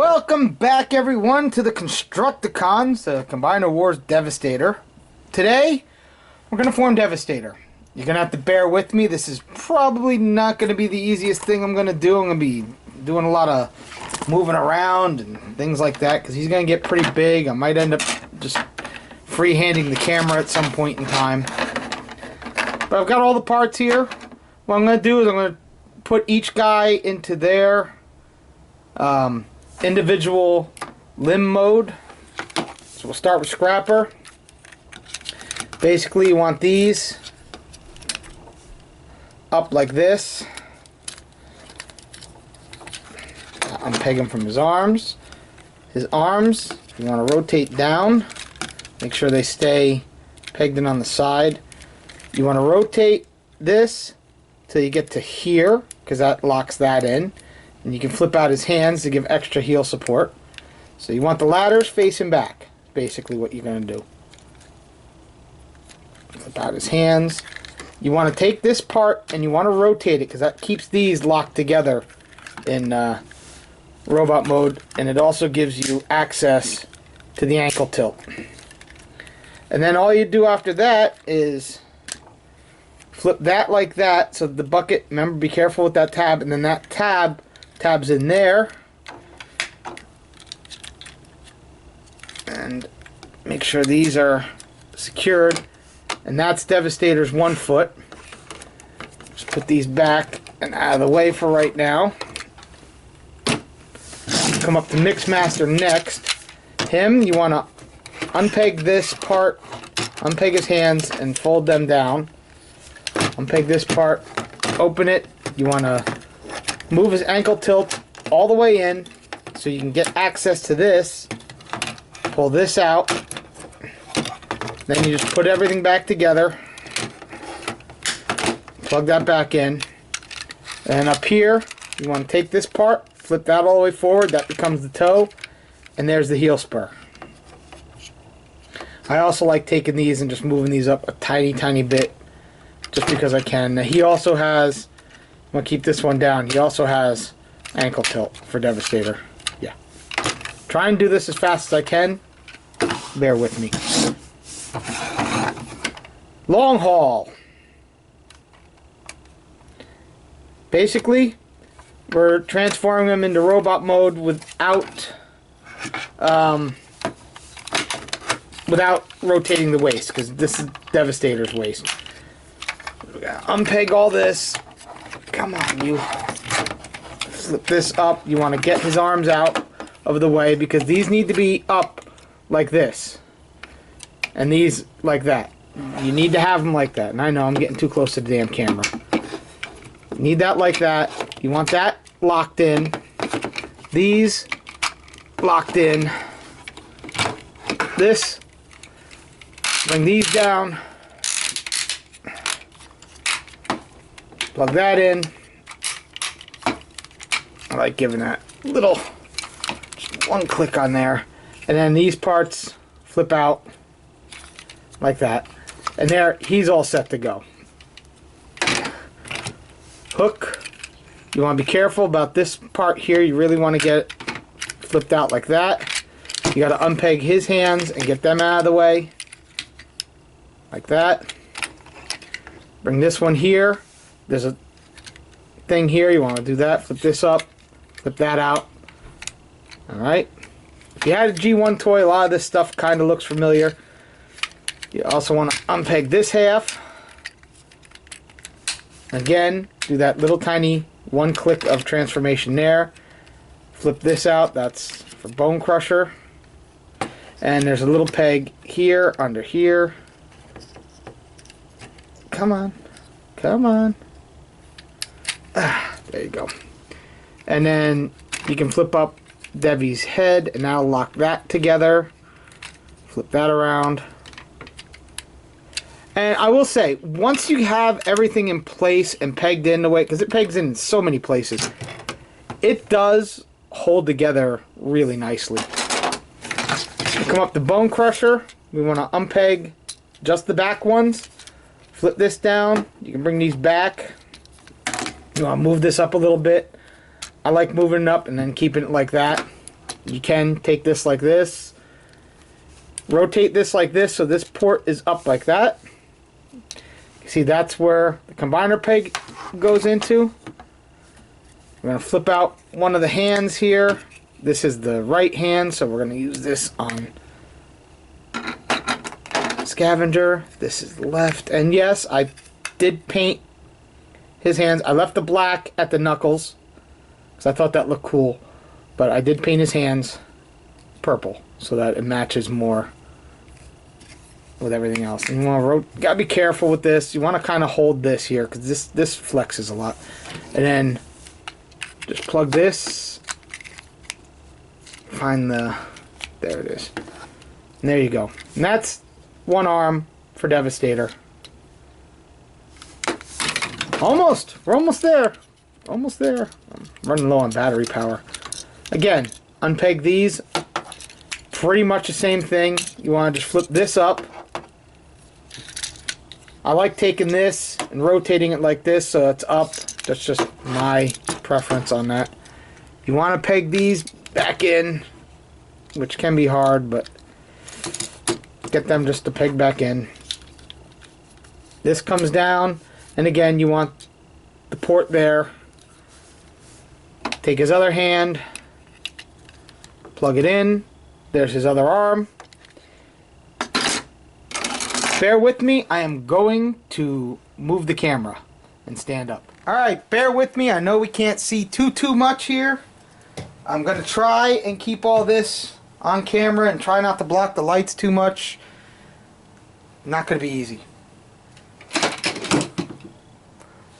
Welcome back, everyone, to the Constructicons, the Combiner Wars Devastator. Today, we're going to form Devastator. You're going to have to bear with me. This is probably not going to be the easiest thing I'm going to do. I'm going to be doing a lot of moving around and things like that, because he's going to get pretty big. I might end up just freehanding the camera at some point in time. But I've got all the parts here. What I'm going to do is I'm going to put each guy into their individual limb mode. So we'll start with Scrapper. Basically, you want these up like this. Unpeg him from his arms. His arms, you want to rotate down. Make sure they stay pegged in on the side. You want to rotate this till you get to here, because that locks that in. And you can flip out his hands to give extra heel support. So you want the ladders facing back. Basically what you're going to do. Flip out his hands. You want to take this part and you want to rotate it, because that keeps these locked together in robot mode. And it also gives you access to the ankle tilt. And then all you do after that is flip that like that. So the bucket, remember, be careful with that tab. And then that tabs in there, and make sure these are secured, and that's Devastator's 1 foot. Just put these back and out of the way for right now. Come up to Mixmaster next. Him, you want to unpeg this part, unpeg his hands and fold them down. Unpeg this part, open it. You want to move his ankle tilt all the way in so you can get access to this. Pull this out. Then you just put everything back together. Plug that back in. And up here, you want to take this part, flip that all the way forward. That becomes the toe. And there's the heel spur. I also like taking these and just moving these up a tiny bit, just because I can. Now, he also has, I'm going to keep this one down, he also has ankle tilt for Devastator. Yeah. Try and do this as fast as I can. Bear with me. Long haul. Basically, we're transforming him into robot mode without rotating the waist, because this is Devastator's waist. We gotta unpeg all this. Come on, you. Flip this up. You want to get his arms out of the way, because these need to be up like this. And these like that. You need to have them like that. And I know I'm getting too close to the damn camera. You need that like that. You want that locked in. These locked in. This. Bring these down. Plug that in. I like giving that little, just one click on there. And then these parts flip out like that. And there, he's all set to go. Hook. You want to be careful about this part here. You really want to get it flipped out like that. You got to unpeg his hands and get them out of the way. Like that. Bring this one here. There's a thing here. You want to do that. Flip this up. Flip that out. Alright. If you had a G1 toy, a lot of this stuff kind of looks familiar. You also want to unpeg this half. Again, do that little tiny one click of transformation there. Flip this out. That's for Bone Crusher. And there's a little peg here, under here. Come on. Come on. There you go. And then you can flip up Devi's head and now lock that together. Flip that around. And I will say, once you have everything in place and pegged in the way, because it pegs in so many places, it does hold together really nicely. You come up to Bone Crusher. We want to unpeg just the back ones. Flip this down. You can bring these back. You want to move this up a little bit. I like moving it up and then keeping it like that. You can take this like this, rotate this like this, so this port is up like that. You see, that's where the combiner peg goes into. We're going to flip out one of the hands here. This is the right hand, so we're going to use this on Scavenger. This is the left. And yes, I did paint his hands. I left the black at the knuckles because I thought that looked cool. But I did paint his hands purple so that it matches more with everything else. And you gotta be careful with this. You want to kind of hold this here because this flexes a lot. And then just plug this. Find the, there it is. And there you go. And that's one arm for Devastator. Almost. We're almost there. Almost there. I'm running low on battery power. Again, unpeg these. Pretty much the same thing. You want to just flip this up. I like taking this and rotating it like this so it's up. That's just my preference on that. You want to peg these back in, which can be hard, but get them just to peg back in. This comes down, and again, you want the port there. Take his other hand, plug it in. There's his other arm. Bear with me, I am going to move the camera and stand up. Alright, bear with me. I know we can't see too much here. I'm going to try and keep all this on camera and try not to block the lights too much. Not going to be easy.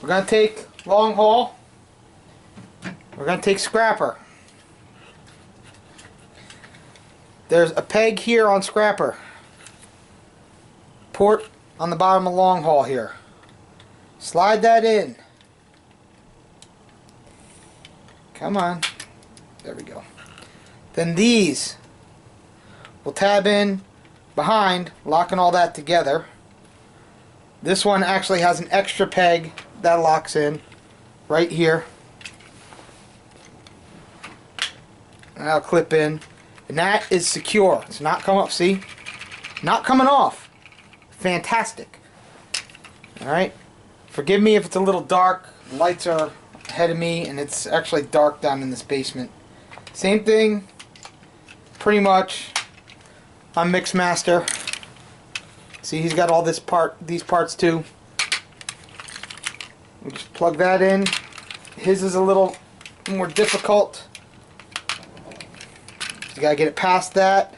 We're going to take long haul. We're going to take scrapper. There's a peg here on scrapper. Port on the bottom of long haul here. Slide that in. Come on. There we go. Then these will tab in behind, locking all that together. This one actually has an extra peg that locks in right here. And that'll clip in. And that is secure. It's not coming up, see? Not coming off. Fantastic. Alright. Forgive me if it's a little dark. The lights are ahead of me and it's actually dark down in this basement. Same thing, pretty much, on Mixmaster. See, he's got all these parts too. We just plug that in. His is a little more difficult. You gotta get it past that.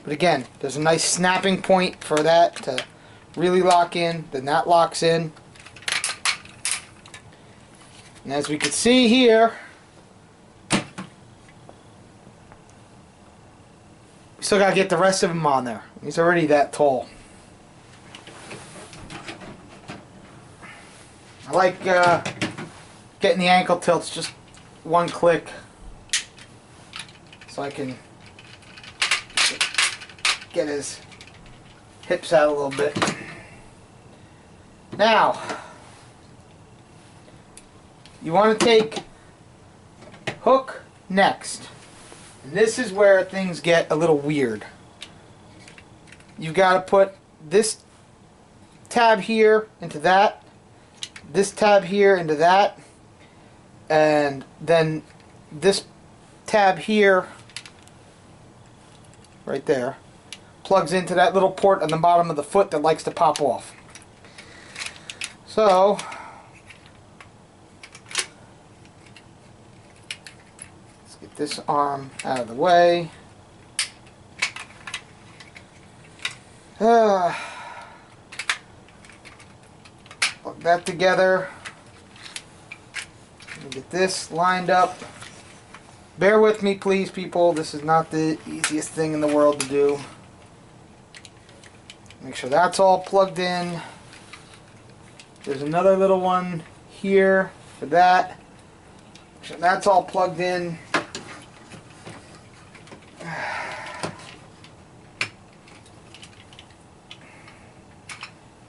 But again, there's a nice snapping point for that to really lock in. Then that locks in. And as we can see here, we still gotta get the rest of them on there. He's already that tall. I like getting the ankle tilts just one click so I can get his hips out a little bit. Now, you want to take hook next. And this is where things get a little weird. You've got to put this tab here into that, this tab here into that, and then this tab here, right there, plugs into that little port on the bottom of the foot that likes to pop off. So, let's get this arm out of the way. Plug that together. Get this lined up. Bear with me, please, people. This is not the easiest thing in the world to do. Make sure that's all plugged in. There's another little one here for that. Make sure that's all plugged in.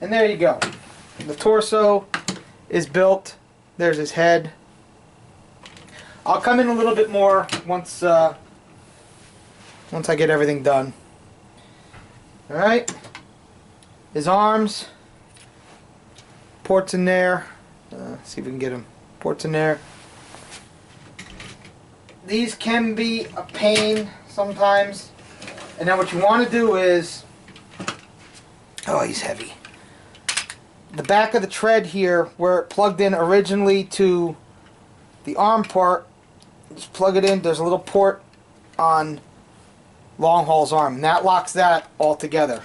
And there you go. The torso is built. There's his head. I'll come in a little bit more once once I get everything done. Alright, his arms, ports in there. See if we can get them. Ports in there. These can be a pain sometimes. And then what you want to do is, oh, he's heavy. The back of the tread here, where it plugged in originally to the arm part, just plug it in. There's a little port on long haul's arm, and that locks that all together.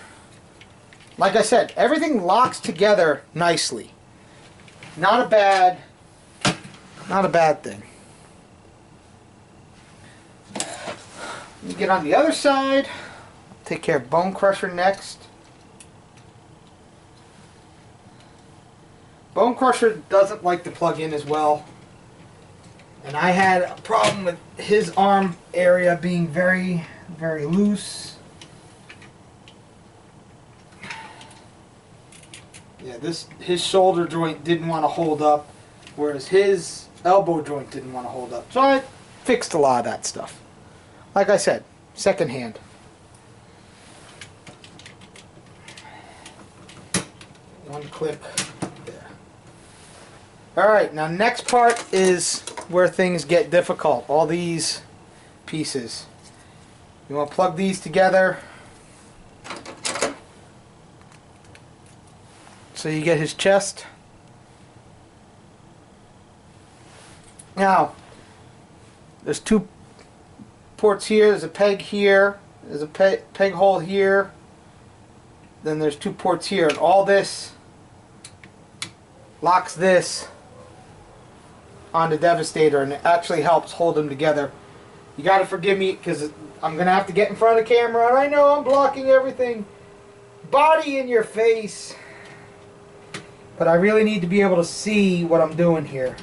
Like I said, everything locks together nicely. Not a bad thing. Let me get on the other side. Take care of Bone Crusher next. Bone Crusher doesn't like to plug in as well. And I had a problem with his arm area being very, very loose. Yeah, his shoulder joint didn't want to hold up, whereas his elbow joint didn't want to hold up. So I fixed a lot of that stuff. Like I said, second hand. One click there. Alright, now next part is where things get difficult. All these pieces. You want to plug these together so you get his chest. Now, there's two ports here. There's a peg here. There's a peg hole here. Then there's two ports here. And all this locks this on the Devastator, and it actually helps hold them together. You gotta forgive me because I'm gonna have to get in front of the camera, and I know I'm blocking everything. Body in your face. But I really need to be able to see what I'm doing here.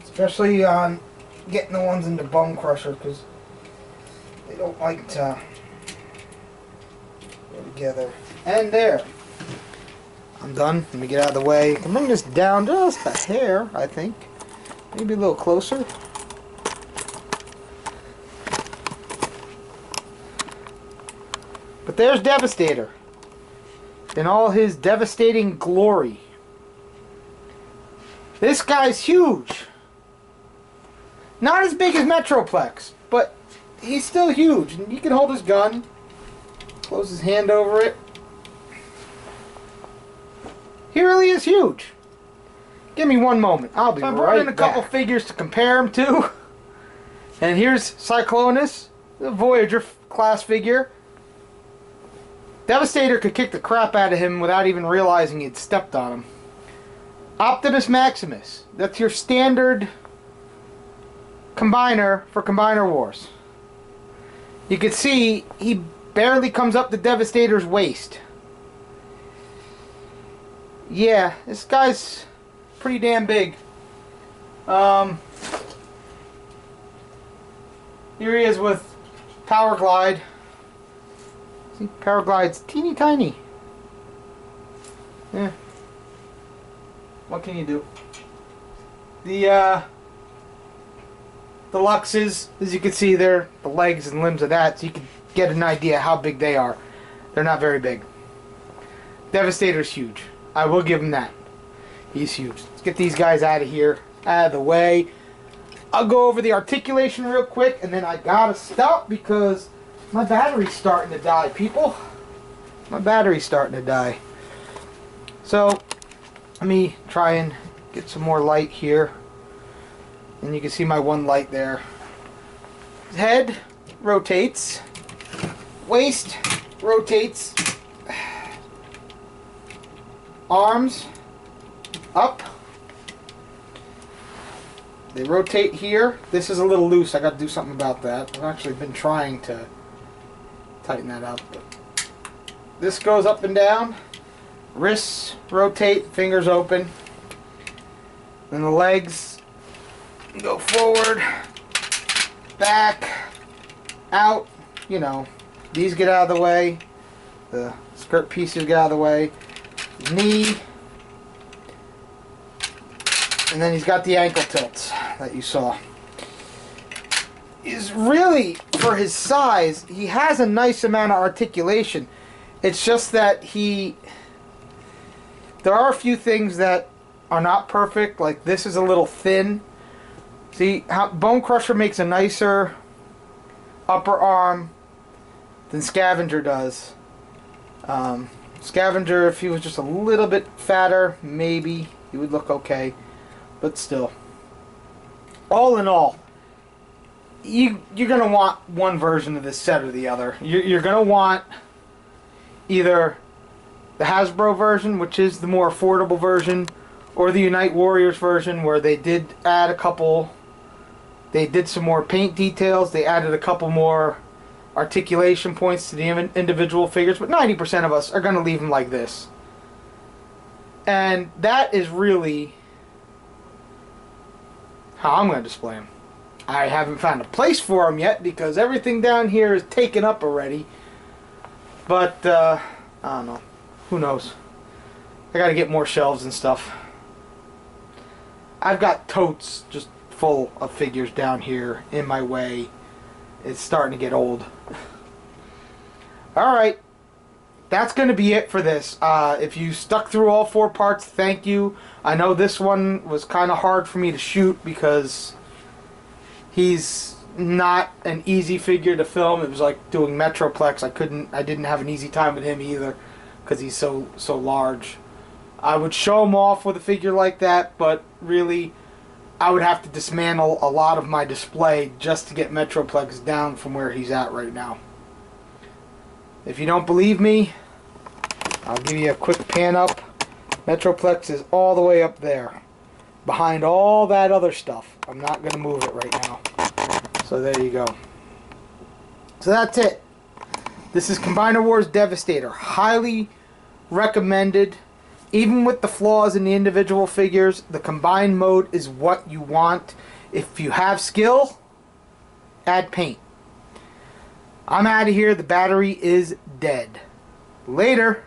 Especially on getting the ones into Bone Crusher, because they don't like to go together. And there. I'm done. Let me get out of the way. I can bring this down just a hair, I think. Maybe a little closer. But there's Devastator in all his devastating glory. This guy's huge. Not as big as Metroplex, but he's still huge. And he can hold his gun. Close his hand over it. He really is huge. Give me one moment. I'll be right back. I brought in a couple figures to compare him to. And here's Cyclonus, the Voyager class figure. Devastator could kick the crap out of him without even realizing he'd stepped on him. Optimus Maximus. That's your standard combiner for Combiner Wars. You can see he barely comes up to Devastator's waist. Yeah, this guy's pretty damn big. Here he is with Power Glide. See, Power Glide's teeny tiny. Yeah. What can you do? The Luxes, as you can see there, the legs and limbs of that, so you can get an idea how big they are. They're not very big. Devastator's huge. I will give him that. He's huge. Let's get these guys out of here, out of the way. I'll go over the articulation real quick, and then I gotta stop because my battery's starting to die, people. My battery's starting to die. So, let me try and get some more light here. And you can see my one light there. Head rotates. Waist rotates. Arms up. They rotate here. This is a little loose. I got to do something about that. I've actually been trying to tighten that up. But this goes up and down. Wrists rotate. Fingers open. Then the legs go forward, back, out. You know, these get out of the way. The skirt pieces get out of the way. His knee. And then he's got the ankle tilts that you saw. Is really, for his size, he has a nice amount of articulation. It's just that there are a few things that are not perfect. Like this is a little thin. See, how Bone Crusher makes a nicer upper arm than Scavenger does. Scavenger, if he was just a little bit fatter, maybe he would look okay. But still, all in all, you're going to want one version of this set or the other. You're going to want either the Hasbro version, which is the more affordable version, or the Unite Warriors version, where they did add a couple, they did some more paint details, they added a couple more articulation points to the individual figures, but 90% of us are going to leave them like this. And that is really how I'm going to display them. I haven't found a place for them yet because everything down here is taken up already. But, I don't know. Who knows? I got to get more shelves and stuff. I've got totes just full of figures down here in my way. It's starting to get old. Alright. That's going to be it for this. If you stuck through all 4 parts, thank you. I know this one was kind of hard for me to shoot because he's not an easy figure to film. It was like doing Metroplex. I didn't have an easy time with him either because he's so large. I would show him off with a figure like that, but really I would have to dismantle a lot of my display just to get Metroplex down from where he's at right now. If you don't believe me, I'll give you a quick pan up. Metroplex is all the way up there, behind all that other stuff. I'm not going to move it right now. So there you go. So that's it. This is Combiner Wars Devastator. Highly recommended. Even with the flaws in the individual figures, the combined mode is what you want. If you have skill, add paint. I'm out of here. The battery is dead. Later.